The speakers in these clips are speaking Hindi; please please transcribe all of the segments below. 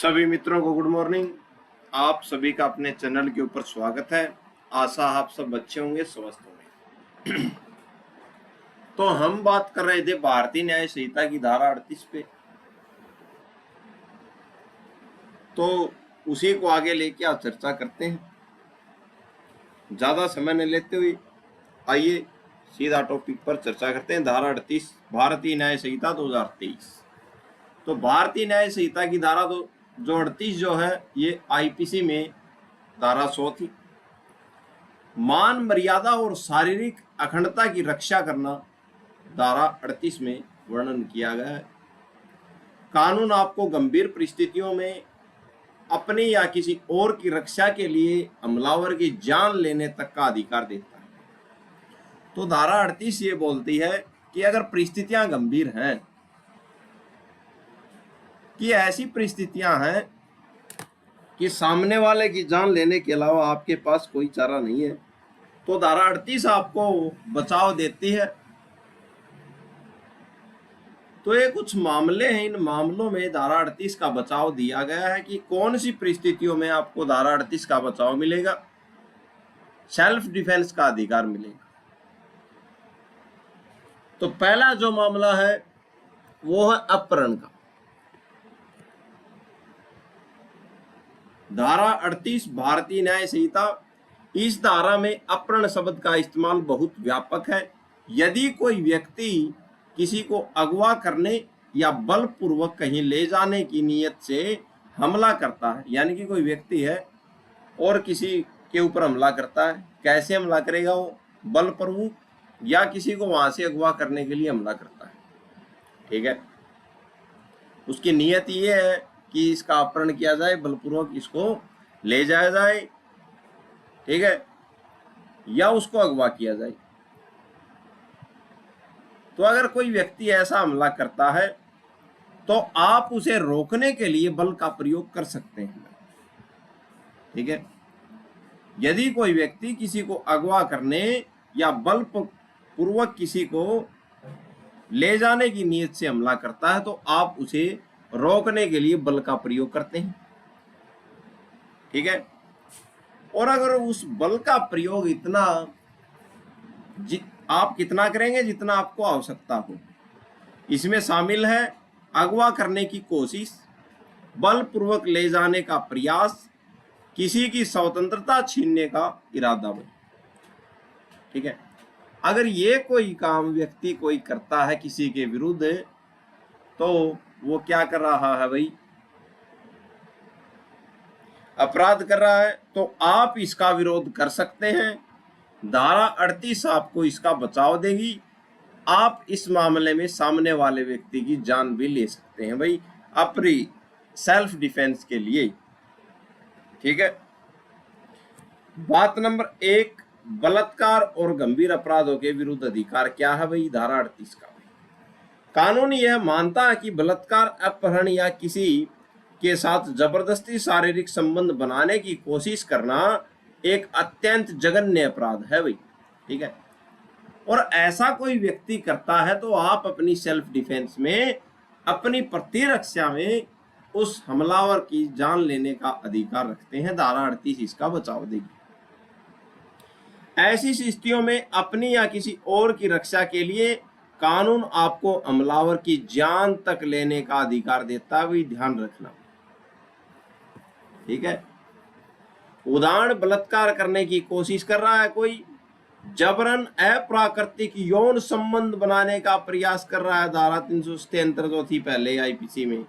सभी मित्रों को गुड मॉर्निंग। आप सभी का अपने चैनल के ऊपर स्वागत है। आशा आप सब अच्छे होंगे, स्वस्थ होंगे। तो हम बात कर रहे थे भारतीय न्याय संहिता की धारा 38 पे, तो उसी को आगे लेके आप चर्चा करते हैं। ज्यादा समय न लेते हुए आइए सीधा टॉपिक पर चर्चा करते हैं। धारा 38 भारतीय न्याय संहिता 2023। तो भारतीय न्याय संहिता की धारा जो 38 जो है ये आईपीसी में धारा 100 थी। मान मर्यादा और शारीरिक अखंडता की रक्षा करना धारा 38 में वर्णन किया गया है। कानून आपको गंभीर परिस्थितियों में अपनी या किसी और की रक्षा के लिए हमलावर की जान लेने तक का अधिकार देता है। तो धारा 38 ये बोलती है कि अगर परिस्थितियां गंभीर हैं, कि ऐसी परिस्थितियां हैं कि सामने वाले की जान लेने के अलावा आपके पास कोई चारा नहीं है, तो धारा 38 आपको बचाव देती है। तो ये कुछ मामले हैं, इन मामलों में धारा 38 का बचाव दिया गया है कि कौन सी परिस्थितियों में आपको धारा 38 का बचाव मिलेगा, सेल्फ डिफेंस का अधिकार मिलेगा। तो पहला जो मामला है वो है अपहरण का। धारा 38 भारतीय न्याय संहिता, इस धारा में अपहरण शब्द का इस्तेमाल बहुत व्यापक है। यदि कोई व्यक्ति किसी को अगवा करने या बलपूर्वक कहीं ले जाने की नीयत से हमला करता है, यानी कि कोई व्यक्ति है और किसी के ऊपर हमला करता है, कैसे हमला करेगा वो, बलपूर्वक या किसी को वहां से अगवा करने के लिए हमला करता है, ठीक है। उसकी नीयत ये है कि इसका अपहरण किया जाए, बलपूर्वक इसको ले जाया जाए, ठीक है, या उसको अगवा किया जाए। तो अगर कोई व्यक्ति ऐसा हमला करता है तो आप उसे रोकने के लिए बल का प्रयोग कर सकते हैं, ठीक है। यदि कोई व्यक्ति किसी को अगवा करने या बलपूर्वक किसी को ले जाने की नीयत से हमला करता है तो आप उसे रोकने के लिए बल का प्रयोग करते हैं, ठीक है। और अगर उस बल का प्रयोग आप कितना करेंगे, जितना आपको आवश्यकता हो। इसमें शामिल है अगवा करने की कोशिश, बलपूर्वक ले जाने का प्रयास, किसी की स्वतंत्रता छीनने का इरादा, ठीक है। अगर ये कोई काम व्यक्ति कोई करता है किसी के विरुद्ध, तो वो क्या कर रहा है भाई, अपराध कर रहा है। तो आप इसका विरोध कर सकते हैं। धारा 38 आपको इसका बचाव देगी। आप इस मामले में सामने वाले व्यक्ति की जान भी ले सकते हैं भाई, अपनी सेल्फ डिफेंस के लिए, ठीक है। बात नंबर 1, बलात्कार और गंभीर अपराधों के विरुद्ध अधिकार क्या है भाई, धारा 38 का। कानून यह मानता है कि बलात्कार, अपहरण या किसी के साथ जबरदस्ती शारीरिक संबंध बनाने की कोशिश करना एक अत्यंत जघन्य अपराध है भाई, ठीक है। और ऐसा कोई व्यक्ति करता है तो आप अपनी सेल्फ डिफेंस में, अपनी प्रतिरक्षा में उस हमलावर की जान लेने का अधिकार रखते हैं। धारा 38 इसका बचाव देगी। ऐसी स्थितियों में अपनी या किसी और की रक्षा के लिए कानून आपको हमलावर की जान तक लेने का अधिकार देता है, भी ध्यान रखना, ठीक है। उदाहरण, बलात्कार करने की कोशिश कर रहा है कोई, जबरन अप्राकृतिक यौन संबंध बनाने का प्रयास कर रहा है, धारा 300 के अंतर्गत थी पहले आईपीसी में,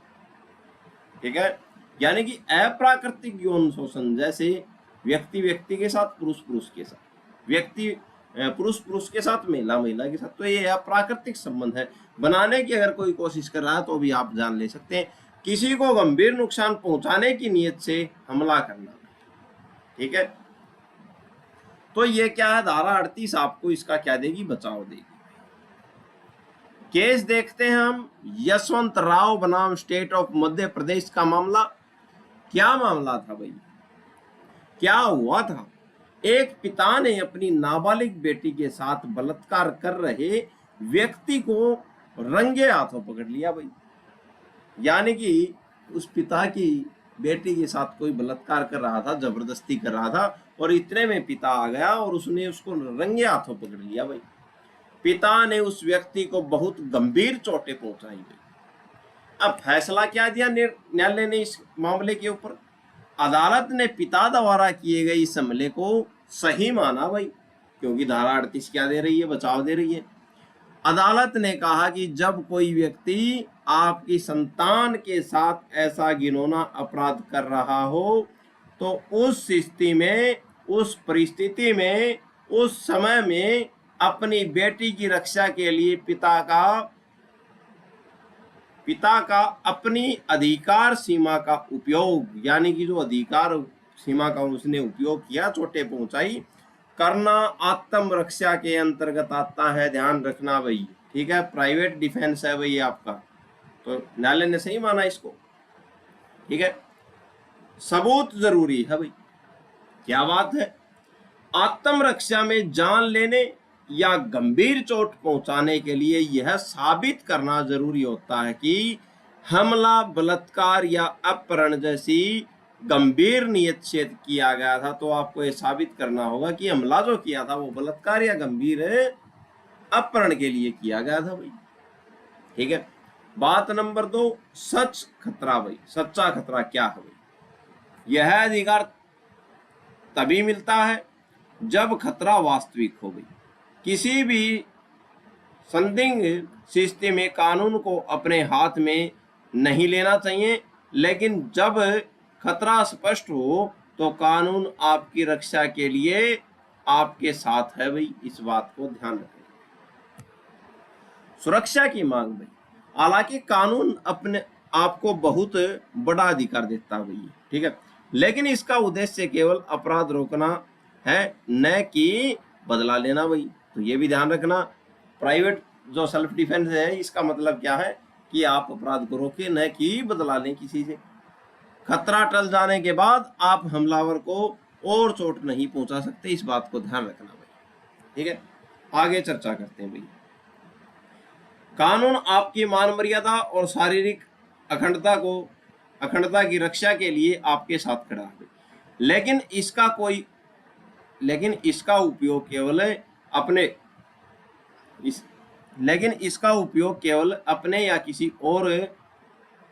ठीक है। यानी कि अप्राकृतिक यौन शोषण, जैसे व्यक्ति व्यक्ति के साथ, पुरुष पुरुष के साथ, व्यक्ति पुरुष पुरुष के साथ, महिला महिला के साथ, तो ये अप्राकृतिक संबंध है। बनाने की अगर कोई कोशिश कर रहा है तो भी आप जान ले सकते हैं। किसी को गंभीर नुकसान पहुंचाने की नीयत से हमला करना, ठीक है। तो ये क्या है, धारा 38 आपको इसका क्या देगी, बचाव देगी। केस देखते हैं हम, यशवंत राव बनाम स्टेट ऑफ मध्य प्रदेश का मामला। क्या मामला था भाई, क्या हुआ था। एक पिता ने अपनी नाबालिग बेटी के साथ बलात्कार कर रहे व्यक्ति को रंगे हाथों पकड़ लिया भाई। यानी कि उस पिता की बेटी के साथ कोई बलात्कार कर रहा था, जबरदस्ती कर रहा था, और इतने में पिता आ गया और उसने उसको रंगे हाथों पकड़ लिया भाई। पिता ने उस व्यक्ति को बहुत गंभीर चोटें पहुंचाई भाई। अब फैसला क्या दिया न्यायालय ने इस मामले के ऊपर? अदालत ने पिता द्वारा किए गए इस हमले को सही माना भाई, क्योंकि धारा 38 क्या दे रही है? बचाव दे रही है। अदालत ने कहा कि जब कोई व्यक्ति आपकी संतान के साथ ऐसा घिनौना अपराध कर रहा हो, तो उस स्थिति में, उस परिस्थिति में, उस समय में अपनी बेटी की रक्षा के लिए पिता का अपनी अधिकार सीमा का उपयोग, यानी कि जो अधिकार सीमा का उसने उपयोग किया, चोटें पहुंचाई, करना आत्मरक्षा के अंतर्गत आता है। ध्यान रखना भाई, ठीक है। प्राइवेट डिफेंस है भाई आपका, तो न्यायालय ने सही माना इसको, ठीक है। सबूत जरूरी है भाई। क्या बात है? आत्मरक्षा में जान लेने या गंभीर चोट पहुंचाने के लिए यह साबित करना जरूरी होता है कि हमला, बलात्कार या अपहरण जैसी गंभीर नियत से किया गया था। तो आपको यह साबित करना होगा कि हमला जो किया था वो बलात्कार या गंभीर अपहरण के लिए किया गया था भाई, ठीक है। बात नंबर 2, सच खतरा भाई। सच्चा खतरा क्या है भाई? यह अधिकार तभी मिलता है जब खतरा वास्तविक हो गई। किसी भी संदिग्ध स्थिति में कानून को अपने हाथ में नहीं लेना चाहिए, लेकिन जब खतरा स्पष्ट हो तो कानून आपकी रक्षा के लिए आपके साथ है भाई। इस बात को ध्यान रखें। सुरक्षा की मांग भाई, हालांकि कानून अपने आपको बहुत बड़ा अधिकार देता है भाई, ठीक है, लेकिन इसका उद्देश्य केवल अपराध रोकना है, न कि बदला लेना भाई। तो ये भी ध्यान रखना। प्राइवेट जो सेल्फ डिफेंस है, इसका मतलब क्या है कि आप अपराध को रोके, न कि बदला लें किसी से। खतरा टल जाने के बाद आप हमलावर को और चोट नहीं पहुंचा सकते, इस बात को ध्यान रखना भाई, ठीक है। आगे चर्चा करते हैं भाई। कानून आपकी मान मर्यादा और शारीरिक अखंडता की रक्षा के लिए आपके साथ खड़ा है, लेकिन इसका उपयोग केवल अपने या किसी और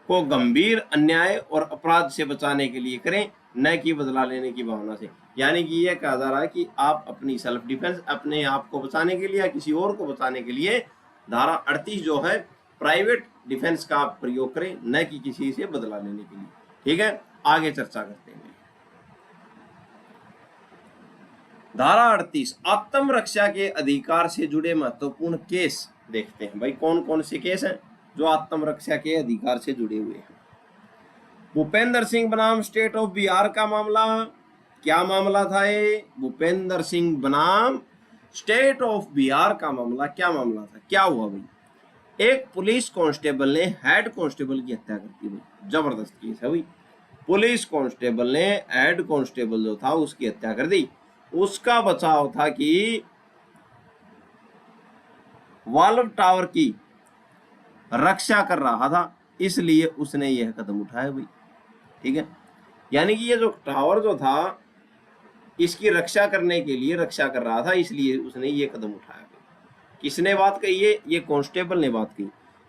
को गंभीर अन्याय और अपराध से बचाने के लिए करें, न कि बदला लेने की भावना से। यानी कि यह कहा जा रहा है कि आप अपनी सेल्फ डिफेंस, अपने आप को बचाने के लिए या किसी और को बचाने के लिए धारा 38 जो है प्राइवेट डिफेंस का प्रयोग करें, न कि किसी से बदला लेने के लिए, ठीक है। आगे चर्चा करते हैं। धारा 38 आत्मरक्षा के अधिकार से जुड़े महत्वपूर्ण केस देखते हैं भाई। कौन कौन से केस हैं जो आत्मरक्षा के अधिकार से जुड़े हुए हैं? भूपेंद्र सिंह बनाम स्टेट ऑफ बिहार का मामला, क्या मामला था ये? भूपेंद्र सिंह बनाम स्टेट ऑफ बिहार का मामला, क्या मामला था? क्या हुआ भाई? एक पुलिस कांस्टेबल ने हेड कांस्टेबल की हत्या कर दी भाई। जबरदस्त केस है भाई। पुलिस कांस्टेबल ने हेड कांस्टेबल जो था उसकी हत्या कर दी। उसका बचाव था कि वाल्व टावर की रक्षा कर रहा था, इसलिए उसने यह कदम उठाया भाई, ठीक है। यानी कि ये जो टावर जो था इसकी रक्षा करने के लिए रक्षा कर रहा था, इसलिए उसने ये कदम उठाया भाई। किसने बात कही है? ये कांस्टेबल ने बात की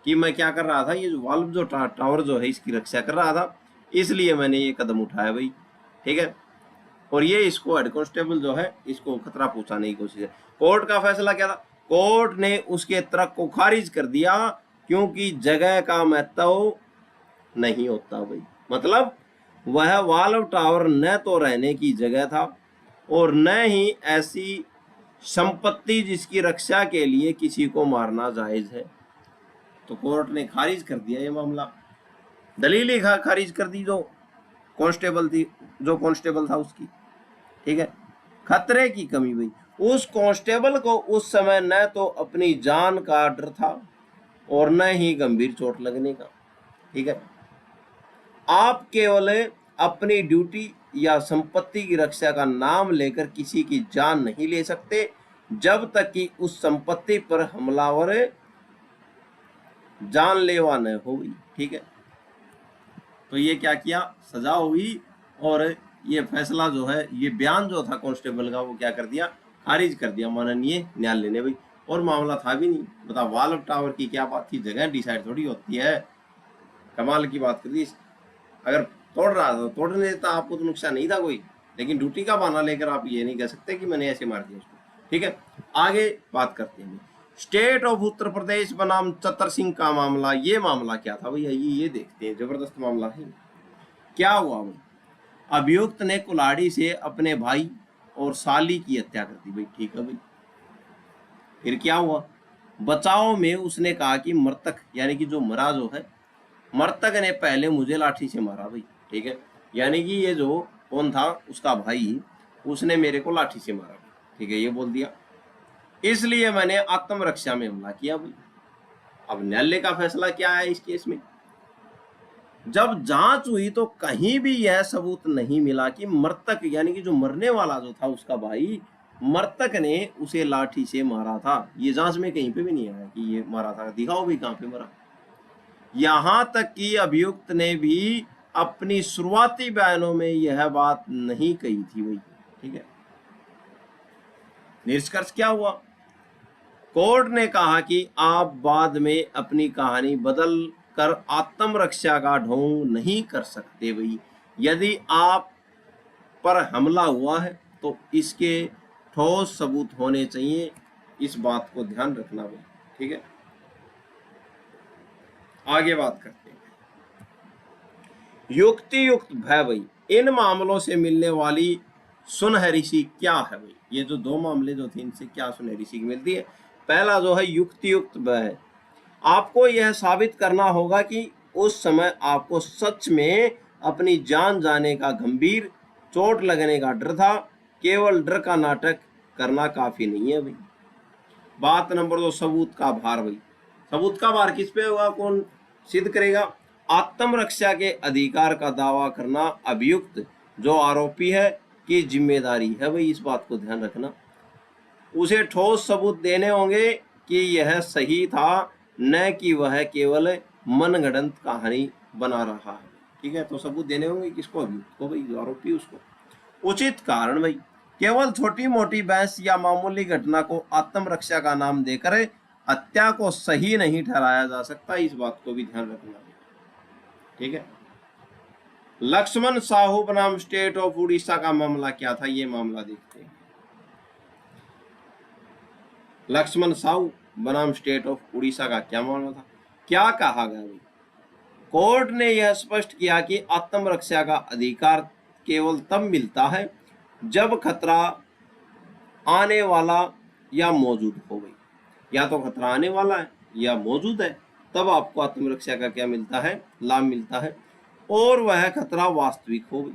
कि मैं क्या कर रहा था, ये जो वाल्व जो टावर जो है इसकी रक्षा कर रहा था, इसलिए मैंने ये कदम उठाया भाई, ठीक है। और ये इसको हेड कांस्टेबल जो है इसको खतरा पहुंचाने की कोशिश है। कोर्ट का फैसला क्या था? कोर्ट ने उसके तर्क को खारिज कर दिया, क्योंकि जगह का महत्व नहीं होता भाई। मतलब वह वाल्व टावर न तो रहने की जगह था और न ही ऐसी संपत्ति जिसकी रक्षा के लिए किसी को मारना जायज है। तो कोर्ट ने खारिज कर दिया ये मामला, दलील ही खारिज कर दी जो कांस्टेबल था उसकी, ठीक है। खतरे की कमी भाई, उस कांस्टेबल को उस समय न तो अपनी जान का डर था और न ही गंभीर चोट लगने का, ठीक है। आप केवल अपनी ड्यूटी या संपत्ति की रक्षा का नाम लेकर किसी की जान नहीं ले सकते जब तक कि उस संपत्ति पर हमलावर जानलेवा न हो, ठीक है। तो ये क्या किया, सजा हुई और ये फैसला जो है, ये बयान जो था कांस्टेबल का, वो क्या कर दिया, खारिज कर दिया माननीय न्यायालय ने भाई। और मामला था भी नहीं, बता वाल्व टावर की क्या बात थी, जगह डिसाइड थोड़ी होती है। कमाल की बात कर दी। अगर तोड़ रहा था तो तोड़ने देता, आपको तो नुकसान नहीं था कोई, लेकिन ड्यूटी का बहाना लेकर आप ये नहीं कह सकते कि मैंने ऐसे मार दिया उसको। ठीक है, आगे बात करते हैं। स्टेट ऑफ उत्तर प्रदेश बनाम चतर सिंह का मामला, ये मामला क्या था भैया, ये देखते हैं, जबरदस्त मामला है। क्या हुआ भाई, अभियुक्त ने कुल्हाड़ी से अपने भाई और साली की हत्या कर दी भाई। ठीक है भाई, फिर क्या हुआ, बचाव में उसने कहा कि मृतक यानी कि जो मरा जो है, मृतक ने पहले मुझे लाठी से मारा भाई। ठीक है, यानी कि ये जो कौन था, उसका भाई, उसने मेरे को लाठी से मारा। ठीक है, ये बोल दिया, इसलिए मैंने आत्मरक्षा में हमला किया भाई। अब न्यायालय का फैसला क्या है इस केस में, जब जांच हुई तो कहीं भी यह सबूत नहीं मिला कि मृतक यानी कि जो मरने वाला जो था उसका भाई, मृतक ने उसे लाठी से मारा था। ये जांच में कहीं पे भी नहीं आया कि ये मारा था, दिखाओ भी कहां पे मरा। यहां तक कि अभियुक्त ने भी अपनी शुरुआती बयानों में यह बात नहीं कही थी भाई। ठीक है, निष्कर्ष क्या हुआ, कोर्ट ने कहा कि आप बाद में अपनी कहानी बदल कर आत्मरक्षा का ढोंग नहीं कर सकते भाई। यदि आप पर हमला हुआ है तो इसके ठोस सबूत होने चाहिए, इस बात को ध्यान रखना भाई। ठीक है, आगे बात करते हैं। युक्ति युक्त भय भाई, इन मामलों से मिलने वाली सुनहरी सीख क्या है भाई। ये जो दो मामले जो थे, इनसे क्या सुनहरी सीख मिलती है। पहला जो है युक्ति युक्त भय, आपको यह साबित करना होगा कि उस समय आपको सच में अपनी जान जाने का गंभीर, चोट लगने का डर था। केवल डर का नाटक करना काफी नहीं है भाई। बात नंबर 2, सबूत का भार भाई। सबूत का भार किस पे होगा, कौन सिद्ध करेगा। आत्मरक्षा के अधिकार का दावा करना अभियुक्त जो आरोपी है की जिम्मेदारी है भाई, इस बात को ध्यान रखना। उसे ठोस सबूत देने होंगे कि यह सही था, न कि वह केवल मनगढ़ंत कहानी बना रहा है। ठीक है, तो सबूत देने होंगे किसको, अभियुक्त को भाई, जो आरोपी उसको। उचित कारण भाई, केवल छोटी मोटी बहस या मामूली घटना को आत्मरक्षा का नाम देकर हत्या को सही नहीं ठहराया जा सकता, इस बात को भी ध्यान रखना। ठीक है, लक्ष्मण साहू बनाम स्टेट ऑफ उड़ीसा का मामला क्या था, ये मामला देखते हैं। लक्ष्मण साहू बनाम स्टेट ऑफ उड़ीसा का क्या मामला था, क्या कहा गया भाई। कोर्ट ने यह स्पष्ट किया कि आत्मरक्षा का अधिकार केवल तब मिलता है जब खतरा आने वाला या मौजूद हो गई, या तो खतरा आने वाला है या मौजूद है, तब आपको आत्मरक्षा का क्या मिलता है, लाभ मिलता है, और वह खतरा वास्तविक हो गई।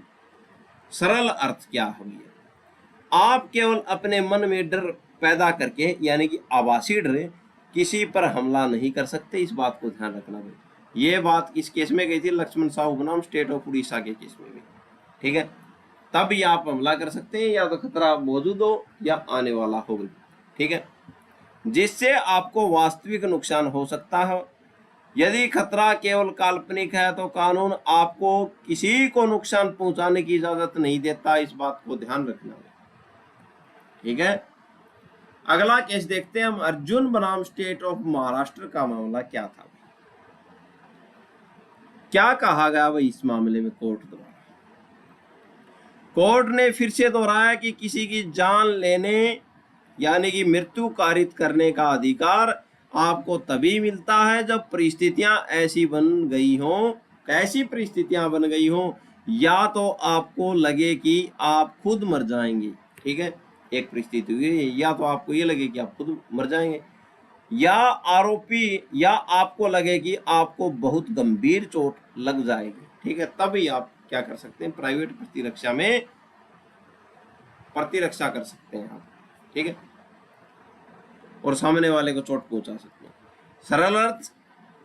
सरल अर्थ क्या है भैया, आप केवल अपने मन में डर पैदा करके यानी कि आभासी डर किसी पर हमला नहीं कर सकते, इस बात को ध्यान रखना भाई। ये बात किस केस में गई थी, लक्ष्मण साहू बनाम स्टेट ऑफ उड़ीसा के केस में भी। ठीक है, तब ही आप हमला कर सकते हैं, या तो खतरा मौजूद हो या आने वाला हो गई। ठीक है, जिससे आपको वास्तविक नुकसान हो सकता है। यदि खतरा केवल काल्पनिक है तो कानून आपको किसी को नुकसान पहुंचाने की इजाजत नहीं देता, इस बात को ध्यान रखना। ठीक है, अगला केस देखते हैं हम। अर्जुन बनाम स्टेट ऑफ महाराष्ट्र का मामला क्या था, क्या कहा गया भाई इस मामले में कोर्ट द्वारा। कोर्ट ने फिर से दोहराया कि किसी की जान लेने यानी कि मृत्यु कारित करने का अधिकार आपको तभी मिलता है जब परिस्थितियां ऐसी बन गई हों, कैसी परिस्थितियां बन गई हों, या तो आपको लगे कि आप खुद मर जाएंगे। ठीक है, एक परिस्थिति हुई, या तो आपको ये लगे कि आप खुद मर जाएंगे, या आरोपी, या आपको लगे कि आपको बहुत गंभीर चोट लग जाएगी। ठीक है, तभी आप क्या कर सकते हैं, प्राइवेट प्रतिरक्षा में प्रतिरक्षा कर सकते हैं आप। ठीक है, और सामने वाले को चोट पहुंचा सकते हैं। सरल अर्थ,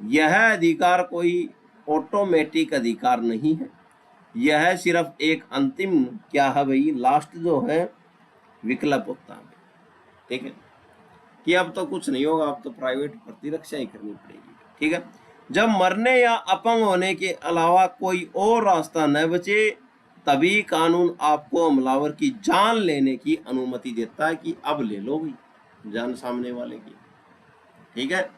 यह अधिकार कोई ऑटोमेटिक अधिकार नहीं है, यह सिर्फ एक अंतिम क्या है भाई, लास्ट जो है विकल्प होता है। ठीक है, कि अब तो कुछ नहीं होगा, अब तो प्राइवेट प्रतिरक्षा ही करनी पड़ेगी। ठीक है, जब मरने या अपंग होने के अलावा कोई और रास्ता न बचे तभी कानून आपको हमलावर की जान लेने की अनुमति देता है कि अब ले लो भाई जान सामने वाले की। ठीक है,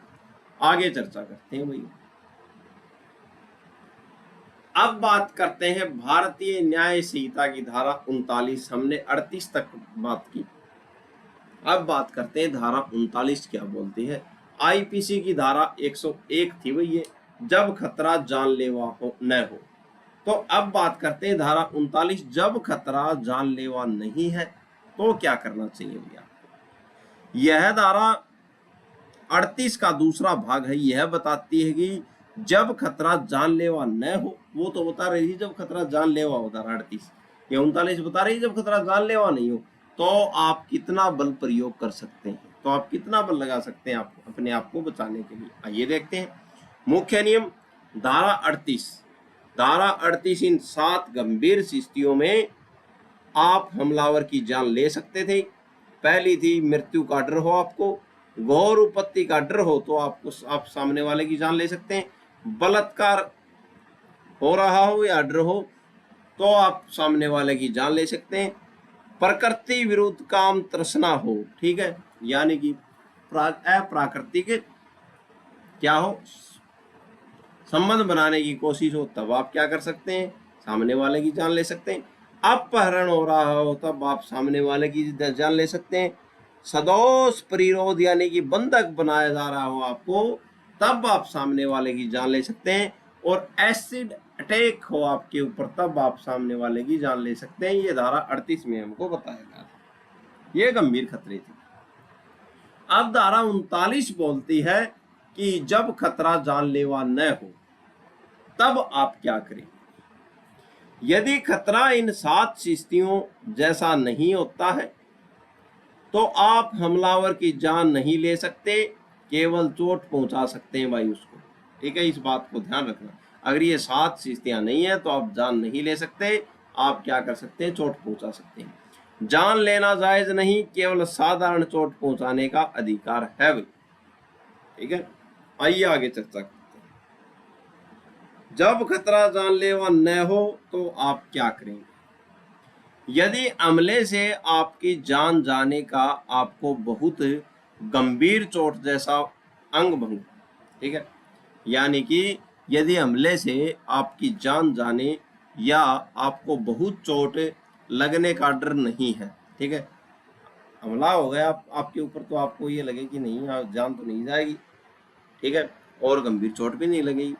आगे चर्चा करते हैं भैया। अब बात करते हैं भारतीय न्याय संहिता की धारा 39। हमने 38 तक बात की, अब बात करते हैं धारा 39 क्या बोलती है। आईपीसी की धारा 101 थी भैया, जब खतरा जानलेवा हो न हो। तो अब बात करते हैं धारा 39, जब खतरा जानलेवा नहीं है तो क्या करना चाहिए भैया। यह धारा 38 का दूसरा भाग है, यह बताती है कि जब खतरा जानलेवा न हो, वो तो बता रही थी जब खतरा जानलेवा हो धारा 38, ये 39 बता रही है जब खतरा जानलेवा नहीं हो तो आप कितना बल प्रयोग कर सकते हैं, तो आप कितना बल लगा सकते हैं आप अपने आप को बचाने के लिए। आइए देखते हैं मुख्य नियम। धारा 38 इन 7 गंभीर स्थितियों में आप हमलावर की जान ले सकते थे। पहली थी मृत्यु का डर हो, आपको घोर उपत्ति का डर हो तो आप सामने वाले की जान ले सकते हैं। बलात्कार हो रहा हो या डर हो तो आप सामने वाले की जान ले सकते हैं। प्रकृति विरुद्ध काम तृष्णा हो, ठीक है, यानी कि अप्राकृतिक क्या हो संबंध बनाने की कोशिश हो तब आप क्या कर सकते हैं, सामने वाले की जान ले सकते हैं। अपहरण हो रहा हो तब आप सामने वाले की जान ले सकते हैं। सदोष परिरोध यानी कि बंधक बनाया जा रहा हो आपको तब आप सामने वाले की जान ले सकते हैं। और एसिड अटैक हो आपके ऊपर तब आप सामने वाले की जान ले सकते हैं। ये धारा 38 में हमको बताया गया था, ये गंभीर खतरे थे। अब धारा 39 बोलती है कि जब खतरा जानलेवा न हो तब आप क्या करें। यदि खतरा इन 7 स्थितियों जैसा नहीं होता है तो आप हमलावर की जान नहीं ले सकते, केवल चोट पहुंचा सकते हैं भाई उसको। ठीक है, इस बात को ध्यान रखना। अगर ये 7 स्थितियां नहीं है तो आप जान नहीं ले सकते, आप क्या कर सकते हैं, चोट पहुंचा सकते हैं। जान लेना जायज नहीं, केवल साधारण चोट पहुंचाने का अधिकार है भाई। ठीक है, आइए आगे चर्चा करते हैं। जब खतरा जानलेवा न हो तो आप क्या करेंगे। यदि हमले से आपकी जान जाने का आपको बहुत गंभीर चोट जैसा अंग भंग, ठीक है, यानी कि यदि हमले से आपकी जान जाने या आपको बहुत चोट लगने का डर नहीं है, ठीक है, हमला हो गया आपके ऊपर तो आपको ये लगे कि नहीं जान तो नहीं जाएगी, ठीक है, और गंभीर चोट भी नहीं लगेगी,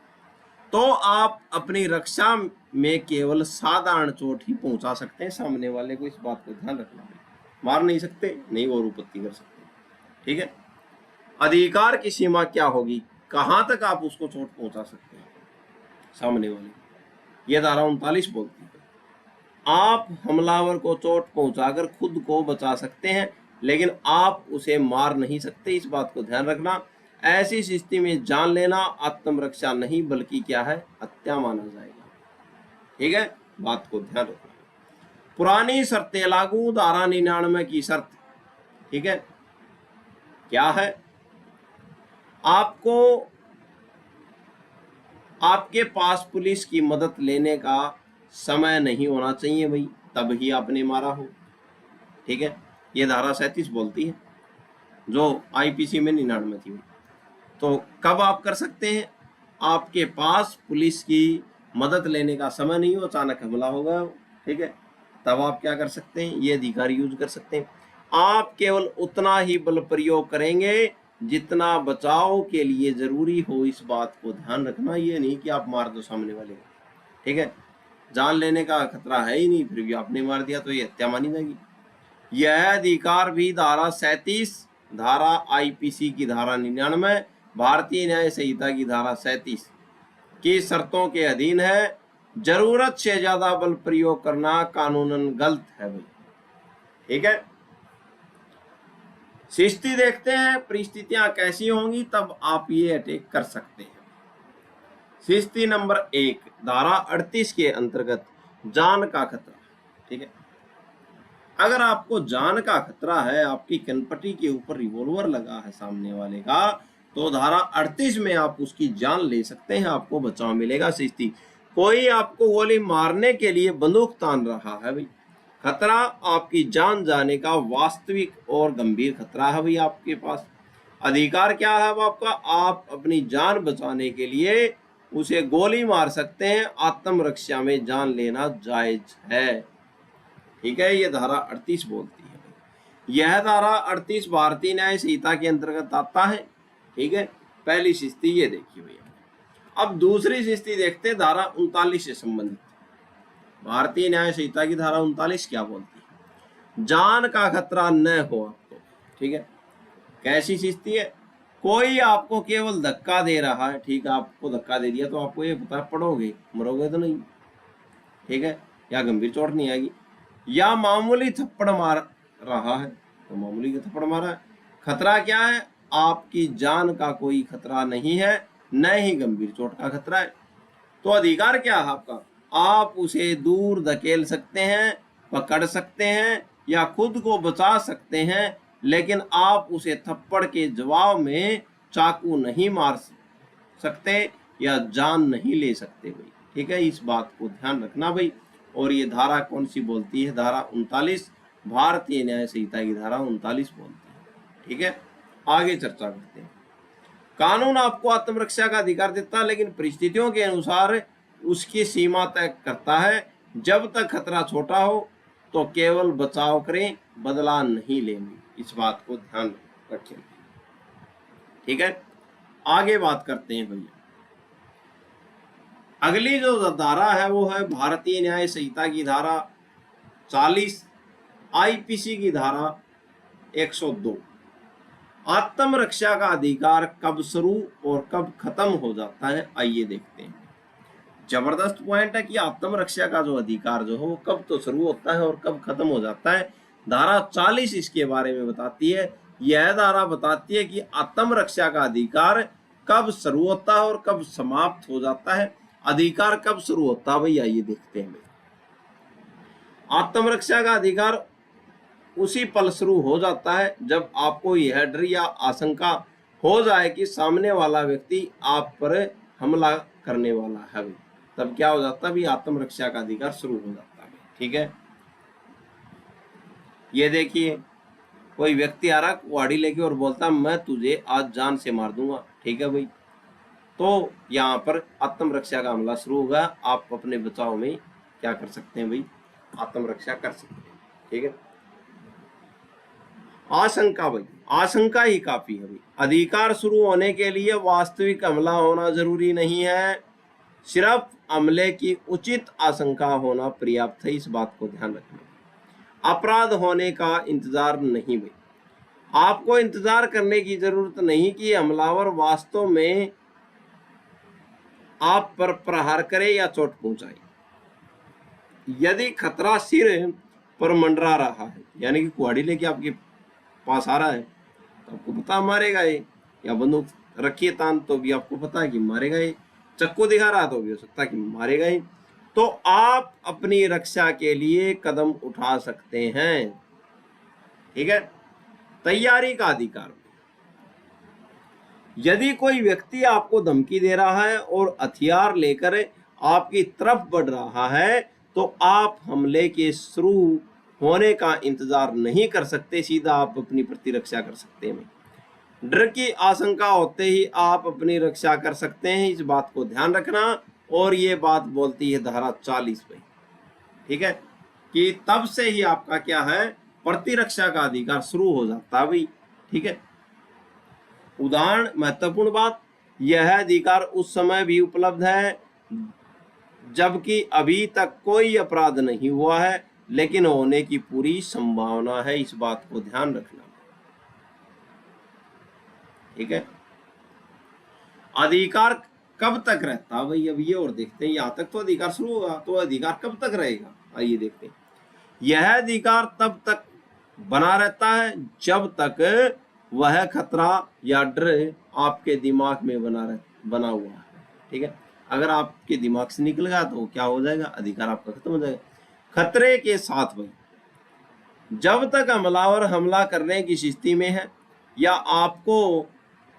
तो आप अपनी रक्षा में केवल साधारण चोट ही पहुंचा सकते हैं सामने वाले को। इस बात को ध्यान रखना है, मार नहीं सकते, नहीं और उपत्ति कर सकते। ठीक है, अधिकार की सीमा क्या होगी, कहां तक आप उसको चोट पहुंचा सकते हैं सामने वाले, यह धारा 39 बोलती है। आप हमलावर को चोट पहुंचाकर खुद को बचा सकते हैं लेकिन आप उसे मार नहीं सकते, इस बात को ध्यान रखना। ऐसी स्थिति में जान लेना आत्मरक्षा नहीं बल्कि क्या है, हत्या माना जाएगा। ठीक है, बात को ध्यान रखना। पुरानी शर्तें लागू, धारा 99 की शर्त, ठीक है, क्या है, आपको आपके पास पुलिस की मदद लेने का समय नहीं होना चाहिए भाई, तब ही आपने मारा हो। ठीक है, ये धारा 37 बोलती है जो आईपीसी में 99 थी। तो कब आप कर सकते हैं, आपके पास पुलिस की मदद लेने का समय नहीं हो, अचानक हमला होगा, ठीक है, तब आप क्या कर सकते हैं, ये अधिकार यूज कर सकते हैं। आप केवल उतना ही बल प्रयोग करेंगे जितना बचाव के लिए जरूरी हो, इस बात को ध्यान रखना। ये नहीं कि आप मार दो सामने वाले को, ठीक है, जान लेने का खतरा है ही नहीं फिर भी आपने मार दिया तो ये हत्या मानी जाएगी। यह अधिकार भी धारा 37, धारा आईपीसी की धारा 99, भारतीय न्याय संहिता की धारा 37 की शर्तों के अधीन है। जरूरत से ज्यादा बल प्रयोग करना कानूनन गलत है भाई। ठीक है, स्थिति देखते हैं, परिस्थितियां कैसी होंगी तब आप ये अटैक कर सकते हैं। स्थिति नंबर 1, धारा 38 के अंतर्गत जान का खतरा। ठीक है, अगर आपको जान का खतरा है, आपकी कनपटी के ऊपर रिवॉल्वर लगा है सामने वाले का, तो धारा 38 में आप उसकी जान ले सकते हैं, आपको बचाव मिलेगा। शिस्ती, कोई आपको गोली मारने के लिए बंदूक तान रहा है भाई, खतरा आपकी जान जाने का वास्तविक और गंभीर खतरा है भाई आपके पास। अधिकार क्या है अब आपका, आप अपनी जान बचाने के लिए उसे गोली मार सकते हैं, आत्मरक्षा में जान लेना जायज है। ठीक है, ये धारा 38 बोलती है। यह धारा 38 भारतीय न्याय संहिता के अंतर्गत आता है। ठीक है, पहली शिस्ती ये देखिए भैया। अब दूसरी शिस्ती देखते हैं, धारा 39 से संबंधित। भारतीय न्याय संहिता की धारा 39 क्या बोलती है, जान का खतरा न हो आपको। ठीक है, कैसी शिस्ती है, कोई आपको केवल धक्का दे रहा है, ठीक है, आपको धक्का दे दिया तो आपको ये पता है पड़ोगे, मरोगे तो नहीं, ठीक है, या गंभीर चोट नहीं आएगी, या मामूली थप्पड़ मार रहा है तो मामूली का थप्पड़ मारा है, खतरा क्या है, आपकी जान का कोई खतरा नहीं है, न ही गंभीर चोट का खतरा है। तो अधिकार क्या है आपका, आप उसे दूर धकेल सकते हैं, पकड़ सकते हैं या खुद को बचा सकते हैं, लेकिन आप उसे थप्पड़ के जवाब में चाकू नहीं मार सकते या जान नहीं ले सकते भाई। ठीक है, इस बात को ध्यान रखना भाई। और ये धारा कौन सी बोलती है, धारा 39, भारतीय न्याय संहिता की धारा 39 बोलती है। ठीक है, आगे चर्चा करते हैं। कानून आपको आत्मरक्षा का अधिकार देता है, लेकिन परिस्थितियों के अनुसार उसकी सीमा तय करता है। जब तक खतरा छोटा हो तो केवल बचाव करें, बदला नहीं लेंगे, इस बात को ध्यान रखें। ठीक है, आगे बात करते हैं भैया। अगली जो धारा है वो है भारतीय न्याय संहिता की धारा 40, आईपीसी की धारा 102। आत्मरक्षा का अधिकार कब शुरू और कब खत्म हो जाता है, आइए देखते हैं। जबरदस्त पॉइंट है कि आत्मरक्षा का जो अधिकार जो है वो कब तो शुरू होता है और कब खत्म हो जाता है। धारा 40 इसके बारे में बताती है। यह धारा बताती है कि आत्मरक्षा का अधिकार कब शुरू होता है और कब समाप्त हो जाता है। अधिकार कब शुरू होता है भाई, आइए देखते हैं। आत्मरक्षा का अधिकार उसी पल शुरू हो जाता है जब आपको यह डर या आशंका हो जाए कि सामने वाला व्यक्ति आप पर हमला करने वाला है, तब क्या हो जाता है भी, आत्मरक्षा का अधिकार शुरू हो जाता है। ठीक है, ये देखिए, कोई व्यक्ति आ रहा कुहाड़ी लेके और बोलता मैं तुझे आज जान से मार दूंगा। ठीक है भाई, तो यहाँ पर आत्मरक्षा का हमला शुरू होगा। आप अपने बचाव में क्या कर सकते हैं भाई, आत्मरक्षा कर सकते हैं। ठीक है, आशंका भाई, आशंका ही काफी है भाई। अधिकार शुरू होने के लिए वास्तविक हमला होना जरूरी नहीं है, सिर्फ हमले की उचित आशंका होना पर्याप्त है, इस बात को ध्यान रखना। अपराध होने का इंतजार नहीं भाई, आपको इंतजार करने की जरूरत नहीं कि हमलावर वास्तव में आप पर प्रहार करे या चोट पहुंचाए। यदि खतरा सिर पर मंडरा रहा है, यानी कि कुहाड़ी लेके आपके पास आ रहा है तो आपको पता मारेगा ये, या बंदूक रखिए तान तो भी आपको पता है कि मारेगा ये, चक्कू दिखा रहा तो भी हो सकता है कि मारेगा ही, तो आप अपनी रक्षा के लिए कदम उठा सकते हैं। ठीक है, तैयारी का अधिकार, यदि कोई व्यक्ति आपको धमकी दे रहा है और हथियार लेकर आपकी तरफ बढ़ रहा है तो आप हमले के शुरू होने का इंतजार नहीं कर सकते, सीधा आप अपनी प्रतिरक्षा कर सकते हैं। डर की आशंका होते ही आप अपनी रक्षा कर सकते हैं, इस बात को ध्यान रखना। और ये बात बोलती है धारा 40 पे। ठीक है, कि तब से ही आपका क्या है, प्रतिरक्षा का अधिकार शुरू हो जाता है भाई। ठीक है, उदाहरण, महत्वपूर्ण बात, यह अधिकार उस समय भी उपलब्ध है जबकि अभी तक कोई अपराध नहीं हुआ है, लेकिन होने की पूरी संभावना है, इस बात को ध्यान रखना। ठीक है, अधिकार कब तक रहता है भाई, अब ये और देखते हैं। यहां तक तो अधिकार शुरू होगा, तो अधिकार कब तक रहेगा, आइए देखते हैं। यह अधिकार तब तक बना रहता है जब तक वह खतरा या डर आपके दिमाग में बना हुआ है। ठीक है, अगर आपके दिमाग से निकल गया तो क्या हो जाएगा, अधिकार आपका खत्म हो जाएगा। खतरे के साथ भाई, जब तक हमलावर हमला करने की स्थिति में है या आपको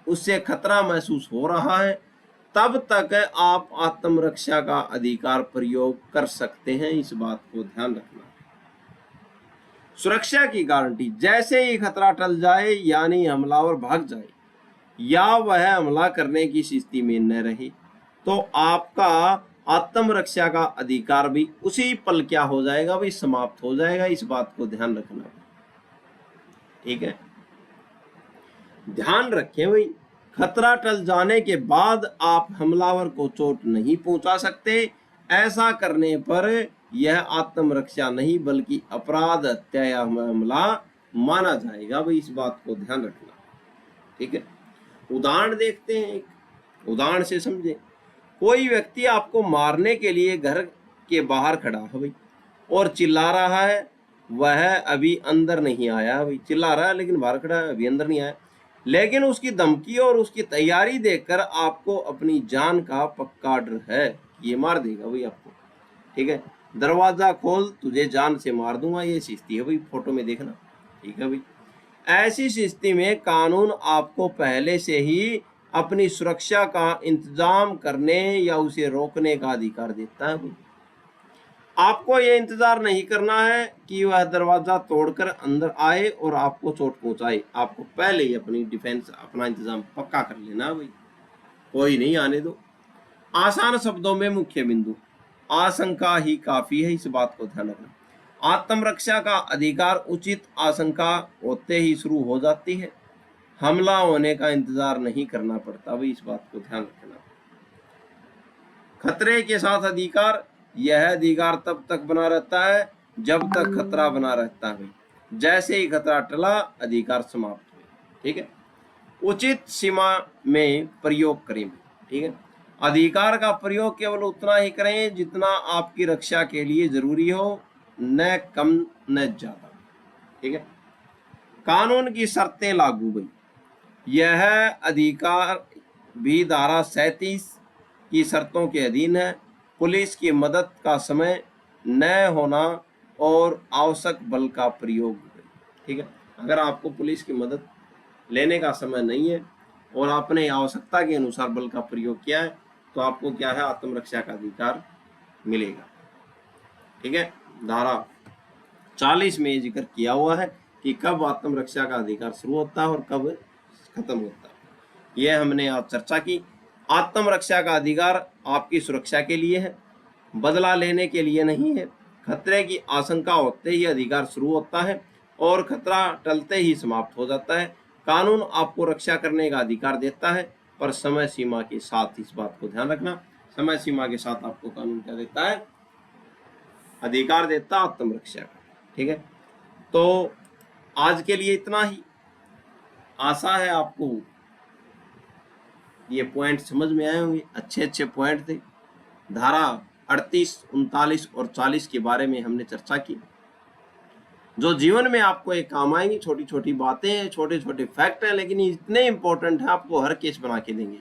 उससे खतरा महसूस हो रहा है, तब तक आप आत्मरक्षा का अधिकार प्रयोग कर सकते हैं। इस बात को ध्यान रखना। सुरक्षा की गारंटी, जैसे ही खतरा टल जाए यानी हमलावर भाग जाए या वह हमला करने की स्थिति में न रहे, तो आपका आत्मरक्षा का अधिकार भी उसी पल क्या हो जाएगा भाई, समाप्त हो जाएगा। इस बात को ध्यान रखना। ठीक है, ध्यान रखें भाई, खतरा टल जाने के बाद आप हमलावर को चोट नहीं पहुंचा सकते। ऐसा करने पर यह आत्मरक्षा नहीं बल्कि अपराध, हत्या या हमला माना जाएगा भाई। इस बात को ध्यान रखना। ठीक है, उदाहरण देखते हैं, एक उदाहरण से समझे। कोई व्यक्ति आपको मारने के लिए घर के बाहर खड़ा है भाई और चिल्ला रहा है, वह अभी अंदर नहीं आया भाई, चिल्ला रहा है लेकिन बाहर खड़ा है, अभी अंदर नहीं आया। लेकिन उसकी धमकी और उसकी तैयारी देखकर आपको अपनी जान का पक्का डर है, ये मार देगा भाई आपको। ठीक है, दरवाजा खोल, तुझे जान से मार दूंगा, ये स्थिति है भाई, फोटो में देखना। ठीक है भाई, ऐसी स्थिति में कानून आपको पहले से ही अपनी सुरक्षा का इंतजाम करने या उसे रोकने का अधिकार देता है भाई। आपको ये इंतजार नहीं करना है कि वह दरवाजा तोड़कर अंदर आए और आपको चोट पहुंचाए। आपको पहले ही अपनी डिफेंस, अपना इंतजाम पक्का कर लेना भाई, कोई नहीं आने दो। आसान शब्दों में मुख्य बिंदु, आशंका ही काफी है। इस बात को ध्यान रखना। आत्मरक्षा का अधिकार उचित आशंका होते ही शुरू हो जाती है, हमला होने का इंतजार नहीं करना पड़ता भाई। इस बात को ध्यान रखना। खतरे के साथ अधिकार, यह अधिकार तब तक बना रहता है जब तक खतरा बना रहता है। जैसे ही खतरा टला, अधिकार समाप्त हुए। ठीक है, उचित सीमा में प्रयोग करें। ठीक है, अधिकार का प्रयोग केवल उतना ही करें जितना आपकी रक्षा के लिए जरूरी हो, न कम न ज्यादा। ठीक है, कानून की शर्तें लागू भाई, यह अधिकार भी धारा 37 की शर्तों के अधीन है। पुलिस की मदद का समय न होना और आवश्यक बल का प्रयोग। ठीक है, अगर आपको पुलिस की मदद लेने का समय नहीं है और आपने आवश्यकता के अनुसार बल का प्रयोग किया है, तो आपको क्या है, आत्मरक्षा का अधिकार मिलेगा। ठीक है, धारा 40 में जिक्र किया हुआ है कि कब आत्मरक्षा का अधिकार शुरू होता है और कब खत्म होता है। यह हमने आज चर्चा की। आत्मरक्षा का अधिकार आपकी सुरक्षा के लिए है, बदला लेने के लिए नहीं है। खतरे की आशंका होते ही अधिकार शुरू होता है और खतरा टलते ही समाप्त हो जाता है। कानून आपको रक्षा करने का अधिकार देता है, पर समय सीमा के साथ। इस बात को ध्यान रखना, समय सीमा के साथ आपको कानून क्या देता है, अधिकार देता है आत्मरक्षा का। ठीक है, तो आज के लिए इतना ही। आशा है आपको ये पॉइंट समझ में आए होंगे, अच्छे अच्छे पॉइंट थे। धारा 38, 39 और 40 के बारे में हमने चर्चा की, जो जीवन में आपको एक काम आएंगी। छोटी छोटी बातें हैं, छोटे छोटे फैक्ट हैं, लेकिन इतने इंपॉर्टेंट है, आपको हर केस बना के देंगे।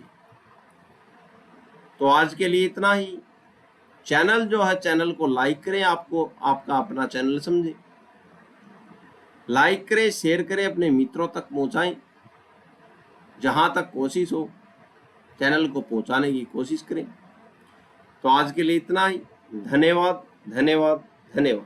तो आज के लिए इतना ही। चैनल जो है, चैनल को लाइक करें, आपको आपका अपना चैनल समझे, लाइक करें, शेयर करें, अपने मित्रों तक पहुंचाएं। जहां तक कोशिश हो चैनल को पहुंचाने की कोशिश करें। तो आज के लिए इतना ही। धन्यवाद, धन्यवाद, धन्यवाद।